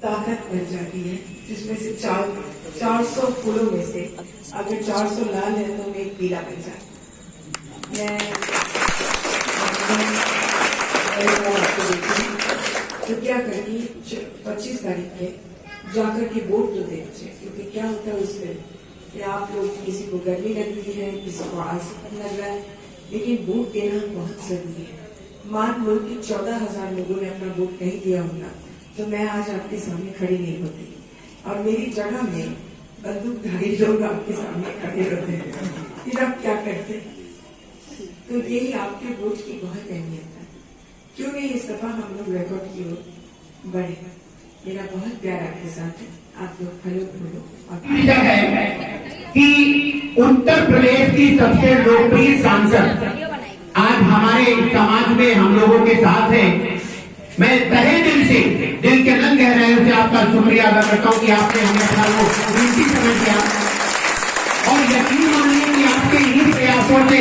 ताकत बन जाती है, जिसमें से 400 फूलों में से अगर 400 लाल है तो एक पीला बन जाए। मैं आपको देखती हूँ तो क्या करेंगी 25 तारीख के जाकर के वोट तो दे दीजिए, क्योंकि क्या होता है उसमें कि आप लोग किसी को गर्मी लग रही है, किसी को आलसीपन लग रहा है, लेकिन वोट देना बहुत जरूरी है। मान लो कि 14,000 लोगों ने अपना वोट नहीं दिया होगा तो मैं आज आपके सामने खड़ी नहीं होती और मेरी जगह में बंदूकधारी लोग आपके सामने खड़े होते हैं, फिर आप क्या करते? तो यही आपके वोट की बहुत अहमियत है। क्यों नहीं इस दफा हम लोग रिकॉर्ड की ओर बढ़े? मेरा बहुत प्यार आपके साथ है, आप लोग फलो फूलो। कि उत्तर प्रदेश की सबसे लोकप्रिय सांसद आज हमारे समाज में हम लोगों के साथ है। मैं तहे दिल से, दिल के नंग गहराइयों से आपका शुक्रिया अदा करता हूँ कि आपने हमें अपना वो कीमती समय दिया और यकीन मानिए कि आपके इन प्रयासों से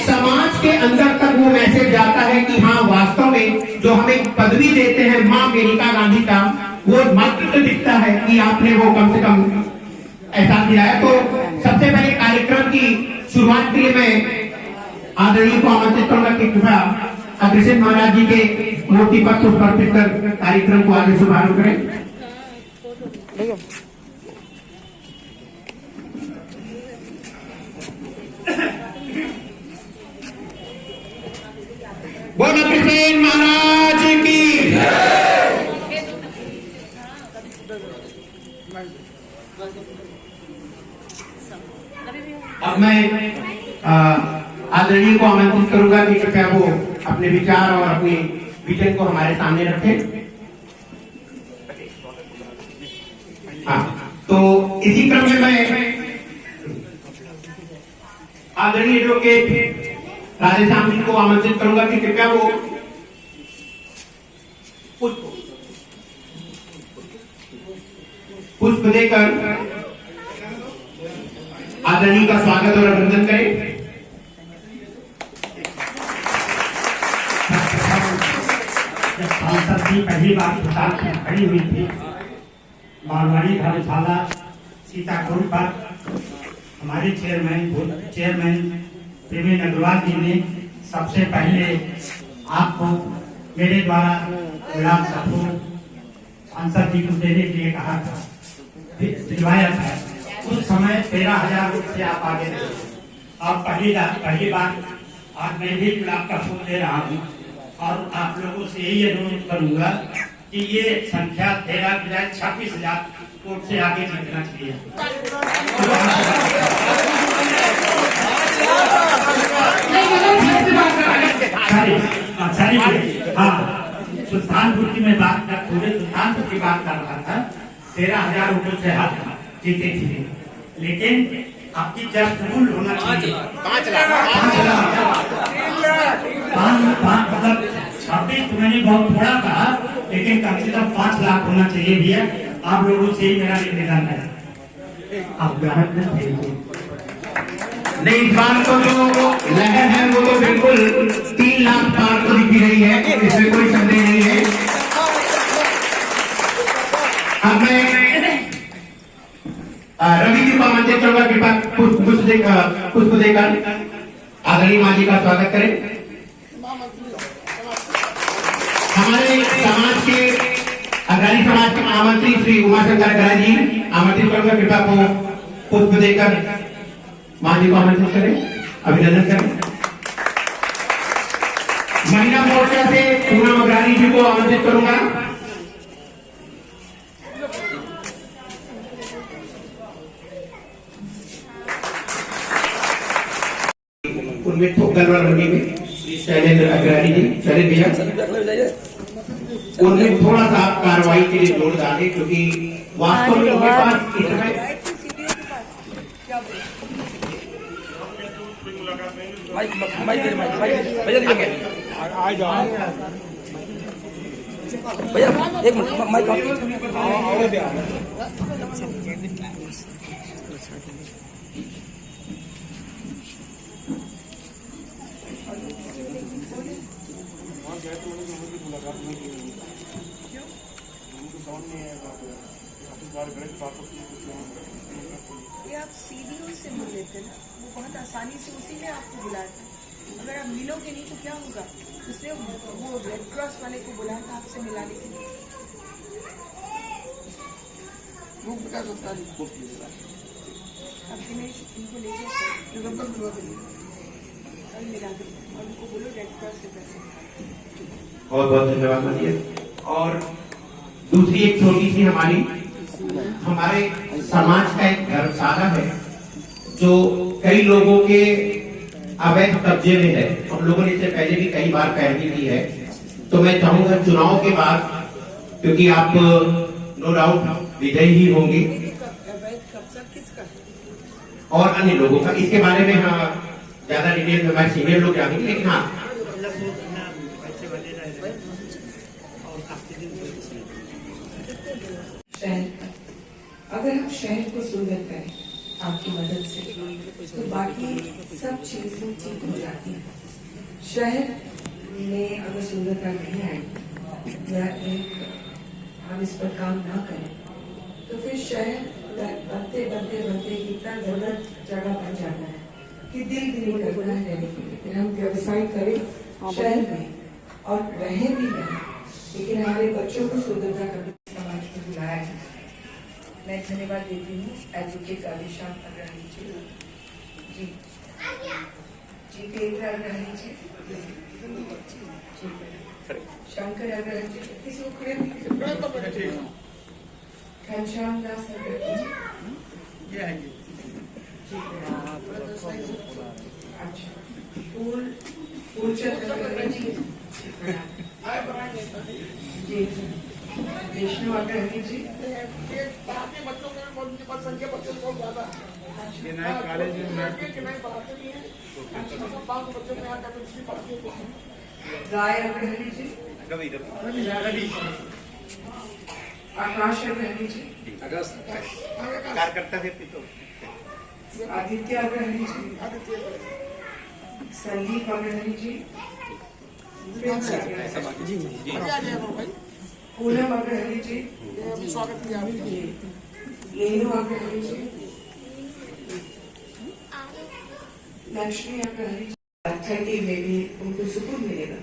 समाज के अंदर तक वो मैसेज जाता है कि हाँ, वास्तव में जो हमें पदवी देते हैं माँ मेनका गांधी का, वो मातृत्व दिखता है कि आपने वो कम से कम ऐसा दिलाया। तो सबसे पहले कार्यक्रम की शुरुआत के लिए मैं आदरणीय को आमंत्रित करूंगा कि कृपया अग्रसेन महाराज जी के मूर्ति पर पुष्प अर्पित कर कार्यक्रम को आगे शुभारंभ करें। बोलो अग्रसेन महाराज की। अब मैं आदरणीय को आमंत्रित करूंगा कि कृपया वो अपने विचार और अपने विजन को हमारे सामने रखें। हाँ, तो इसी क्रम में मैं आदरणीय एडवोकेट राधेश्याम जी को आमंत्रित करूंगा कि कृपया वो पुष्प देकर आदरणीय का स्वागत और अभिनंदन करें। जब सांसद जी पहली बार प्रचार में खड़ी हुई थी मारवाड़ी धर्मशाला सीताकुंड पर, हमारे चेयरमैन प्रवीण अग्रवाल जी ने सबसे पहले आपको मेरे द्वारा गुलाब कपूर सांसद जी को देने के लिए कहा था, दिलवाया था। उस समय 13,000 रुपये से आप आगे थे। अब पहली बार आज मैं भी गुलाब का फूल दे रहा हूँ और आप लोगों से यही अनुरोध करूंगा कि ये संख्या 13 की बजाय 26,000 वोट से आगे जीतना चाहिए। हाँ, सुल्तानपुर की मैं बात कर, पूरे सुल्तानपुर की बात कर रहा था। 13,000 वोटों से हाथ जीते थे, लेकिन आपकी जस्ट रूल होना चाहिए 5 लाख। मतलब 26 मैंने बहुत थोड़ा कहा, लेकिन कम से कम 5 लाख होना चाहिए भैया। आप लोगों से ही मेरा निवेदन है। आप ग्राहक नहीं, इस बार तो जो लहर है वो तो बिल्कुल 3 लाख पार को दिख रही है, इसमें कोई संदेह नहीं है। अब मैं रवि जी को आमंत्रित करूंगा कि पुष्प देकर आदरणीय माँ जी का स्वागत करें। हमारे समाज के अग्रणी समाज के महामंत्री श्री उमाशंकर गराय जी आमंत्रित करूंगा, कृपया को पुष्प देकर माँ जी को आमंत्रित करें, अभिनंदन करें। महिला मोर्चा से पूनम अग्रणी जी को आमंत्रित करूंगा। उनमें गड़बड़ होने में शैलेंद्र अग्रणी जी, शैलेंद्र भैया, उनमें थोड़ा सा कार्रवाई के लिए जोड़ डालें, क्योंकि वास्तव में उनके पास इस समय भैया एक मिनट माइक ये आप सीडीओ से मिल लेते ना, वो बहुत आसानी से उसी ने आपको बुलाया था। अगर आप मिलोगे नहीं तो क्या होगा, उसने वो रेड क्रॉस वाले को बुलाया था आपसे मिलाने के लिए। अब दिनेश इनको ले जाओ, कल मिला दो और उनको बोलो रेड क्रॉस से पैसे निकालो। बहुत बहुत धन्यवाद मानिए। और दूसरी एक छोटी सी हमारे समाज का एक धर्मशाला है जो कई लोगों के अवैध कब्जे में है। हम लोगों ने इससे पहले भी कई बार पैरवी की है। तो मैं चाहूंगा चुनाव के बाद, क्योंकि आप नो डाउट विजयी ही होंगे, अवैध कब्जा किसका है? और अन्य लोगों का, इसके बारे में हाँ ज्यादा डिटेल में हमारे सीनियर लोग जानेंगे, लेकिन हाँ शहर, अगर हम शहर को सुंदर करें आपकी मदद से तो बाकी सब चीजें ठीक हो जाती हैं। शहर में अगर सुंदरता नहीं आएगी या हम इस पर काम ना करें तो फिर शहर बनते बनते बनते इतना गलत जगह बन जाता है कि दिल भी नहीं करता है रहने के लिए। फिर हम व्यवसाय करें शहर में और रहे भी नहीं, लेकिन हमारे बच्चों को सुंदरता करने समाज को बुलाया है। मैं धन्यवाद देती हूँ एडवोकेट आदिशाम अग्रवाल जी, जितेंद्र अग्रवाल जी, शंकर अग्रवाल जी, किसी को खड़े घनश्याम दास अग्रवाल जी, अच्छा फूलचंद अग्रवाल जी, जी विष्णु अग्रवाल जी, राय अग्रवाल जी, आकाश अग्रवाल जी, कार्यकर्ता थे आदित्य अग्रवाल जी, संदीप अग्रवाल जी, पूनम अग्रवाल जी, रेणु अग्रवाल जी, लक्ष्मी अग्रवाल जी। 30 में भी उनको सुकून मिलेगा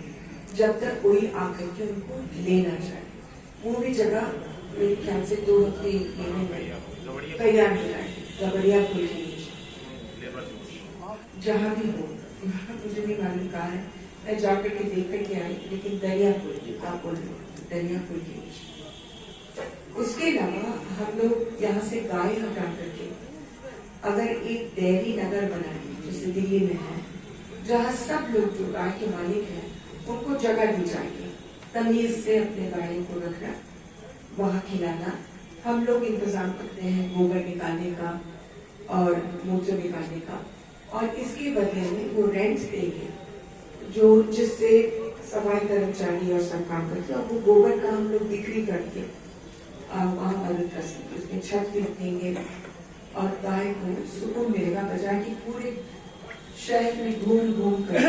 जब तक कोई आकर के उनको ले ना जाए। वो भी जगह मेरे ख्याल से 2 हफ्ते महीने में तैयार हो जाएगी। गबड़िया पुल के नीचे जहाँ भी हो, मुझे भी मालूम कहा है, मैं जाकर के देख करके आई, लेकिन दरियापुर दरियापुर के नीचे। उसके अलावा हम लोग यहाँ से गाय हटा करके अगर एक डेयरी नगर बनाए जैसे दिल्ली में है, जहाँ सब लोग जो गाय के मालिक हैं उनको जगह दी जाएगी, तमीज से अपने गायों को रखना, वहाँ खिलाना। हम लोग इंतजाम करते हैं गोबर निकालने का और मूत्र निकालने का, और इसके बदले में वो रेंट देंगे जो जिससे सफाई कर्मचारी और सब काम करते हैं, और वो गोबर का हम लोग बिक्री करके वहाँ मदद कर सकते। उसमें छत भी रखेंगे और गाय को सुकून मिलेगा, बजाय कि पूरे शहर में घूम घूम कर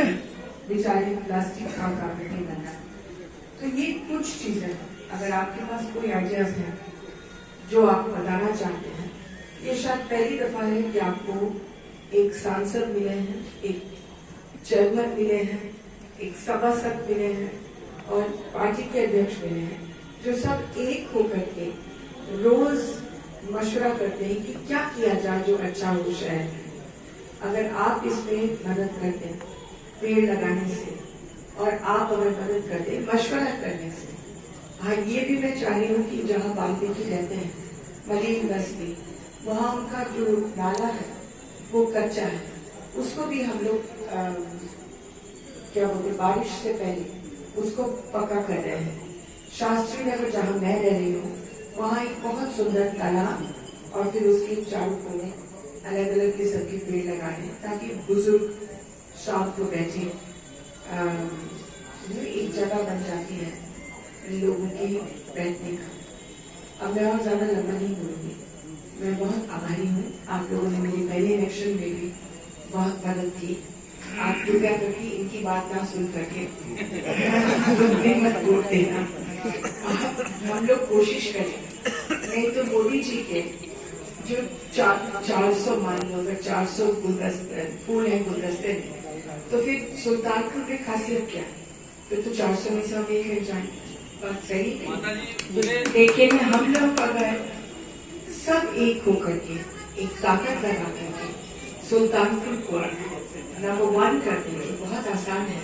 बेचारे प्लास्टिक खा करके बना। तो ये कुछ चीजें, अगर आपके पास कोई आइडियाज हैं जो आप बताना चाहते हैं। ये शायद पहली दफा है कि आपको एक सांसद मिले हैं, एक चेयरमैन मिले हैं, एक सभासद मिले हैं और पार्टी के अध्यक्ष मिले हैं, जो सब एक होकर के रोज मशवरा करते हैं कि क्या किया जाए जो अच्छा हो शहर में। अगर आप इसमें मदद करते हैं पेड़ लगाने से, और आप अगर मदद करते मशवरा करने से। हाँ, ये भी मैं चाह रही हूँ कि जहाँ वाल्मीकि रहते हैं मलिन बस्ती, वहाँ उनका जो नाला है वो कच्चा है, उसको भी हम लोग क्या बोलते बारिश से पहले उसको पक्का कर रहे हैं। शास्त्री नगर जहाँ मैं रह रही हूँ वहाँ एक बहुत सुंदर तालाब और फिर उसके चारों कोने अलग अलग किस्म के पेड़ लगाए ताकि बुजुर्ग शाम को बैठे। एक जगह बन जाती है लोगों की बैठने का। अब मैं और ज्यादा लंबा नहीं बोलूंगी। मैं बहुत आभारी हूँ, आप लोगों ने मेरी पहले इलेक्शन में भी बहुत मदद की। आप कृपया करके इनकी बात ना सुन करके मत वोट देना। हम लोग कोशिश करें, नहीं तो मोदी जी के जो 400 मान लो, अगर 400 गुलदस्ते फूल है गुलदस्ते में, तो फिर सुल्तानपुर की खासियत क्या है? फिर तो 400 में से हम एक है जाए, बात सही है। लेकिन हम लोग अगर सब एक होकर के एक ताकत लगा करके सुल्तानपुर को नंबर 1 कर देंगे, बहुत आसान है,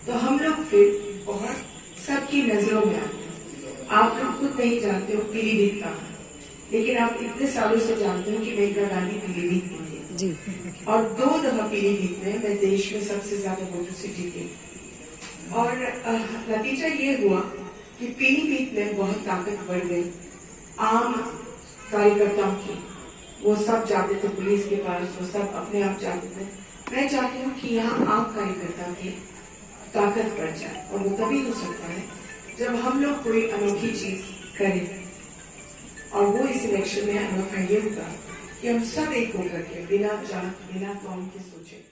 तो हम लोग फिर बहुत सबकी नजरों में आते हैं। आप लोग खुद नहीं जानते हो पीलीभीत कहाँ है, लेकिन आप इतने सालों से जानते हो कि मेघना गांधी पीलीभीत में थी जी। और 2 दफा पीलीभीत में मैं देश में सबसे ज्यादा वोटों से जीती और नतीजा ये हुआ कि पीलीभीत में बहुत ताकत बढ़ गई आम कार्यकर्ताओं की। वो सब जाते थे पुलिस के पास, वो सब अपने आप जाते थे। मैं चाहती हूँ कि यहाँ आम कार्यकर्ता की ताकत बढ़ जाए, और वो तभी हो सकता है जब हम लोग कोई अनोखी चीज करें। और वो इस इलेक्शन में अनोखा ये होगा कि हम सब एक होकर के बिना जात बिना कौम के सोचे